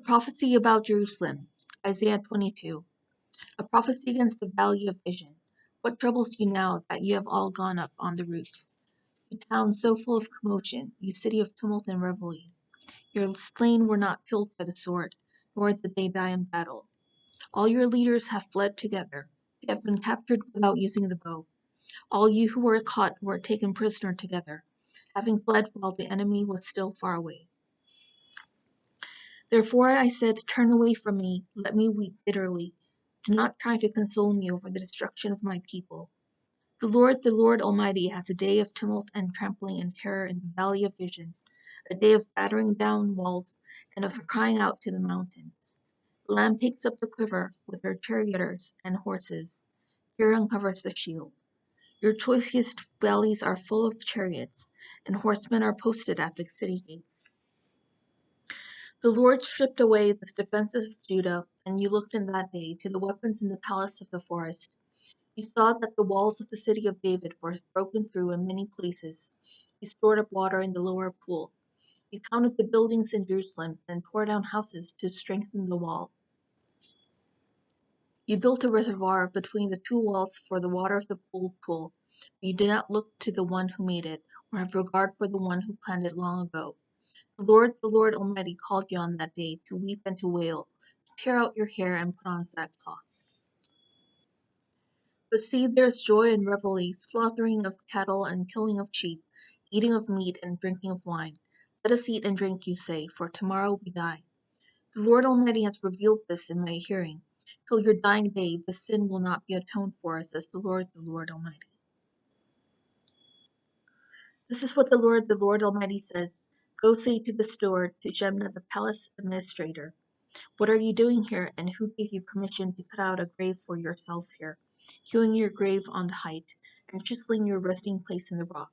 prophecy about Jerusalem, Isaiah 22. A prophecy against the valley of vision. What troubles you now that you have all gone up on the roofs? You town so full of commotion, you city of tumult and revelry. Your slain were not killed by the sword, nor did they die in battle. All your leaders have fled together. They have been captured without using the bow. All you who were caught were taken prisoner together, having fled while the enemy was still far away. Therefore I said, turn away from me, let me weep bitterly. Do not try to console me over the destruction of my people. The Lord Almighty, has a day of tumult and trampling and terror in the valley of vision, a day of battering down walls and of crying out to the mountains. The Lamb takes up the quiver with her charioteers and horses. Fear uncovers the shield. Your choicest valleys are full of chariots, and horsemen are posted at the city gates. The Lord stripped away the defenses of Judah, and you looked in that day to the weapons in the palace of the forest. You saw that the walls of the city of David were broken through in many places. You stored up water in the lower pool. You counted the buildings in Jerusalem and tore down houses to strengthen the wall. You built a reservoir between the two walls for the water of the pool, but you did not look to the one who made it, or have regard for the one who planned it long ago. The Lord Almighty called you on that day to weep and to wail, to tear out your hair and put on sackcloth. But see, there is joy and revelry, slaughtering of cattle and killing of sheep, eating of meat and drinking of wine. Let us eat and drink, you say, for tomorrow we die. The Lord Almighty has revealed this in my hearing. Till your dying day, the sin will not be atoned for, says the Lord Almighty. This is what the Lord Almighty says. Go say to the steward, to Shebna the palace administrator, what are you doing here, and who gave you permission to cut out a grave for yourself here, hewing your grave on the height, and chiseling your resting place in the rock?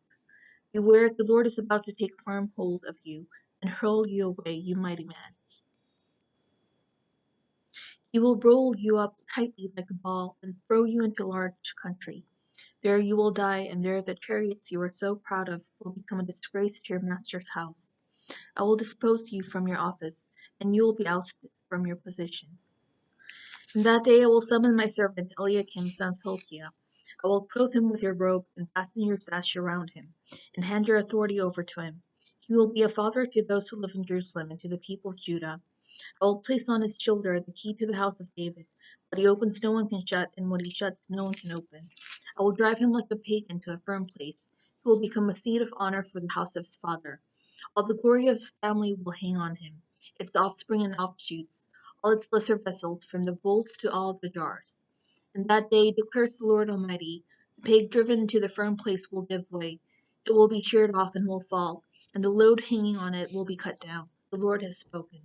Beware, the Lord is about to take firm hold of you, and hurl you away, you mighty man. He will roll you up tightly like a ball, and throw you into a large country. There you will die, and there the chariots you are so proud of will become a disgrace to your master's house. I will depose you from your office, and you will be ousted from your position. In that day I will summon my servant Eliakim son of Hilkiah. I will clothe him with your robe, and fasten your sash around him, and hand your authority over to him. He will be a father to those who live in Jerusalem and to the people of Judah. I will place on his shoulder the key to the house of David. What he opens no one can shut, and what he shuts no one can open. I will drive him like a pagan to a firm place. He will become a seat of honor for the house of his father. All the glory of his family will hang on him, its offspring and offshoots, all its lesser vessels, from the bowls to all the jars. In that day, declares the Lord Almighty, the peg driven into the firm place will give way. It will be sheared off and will fall, and the load hanging on it will be cut down. The Lord has spoken.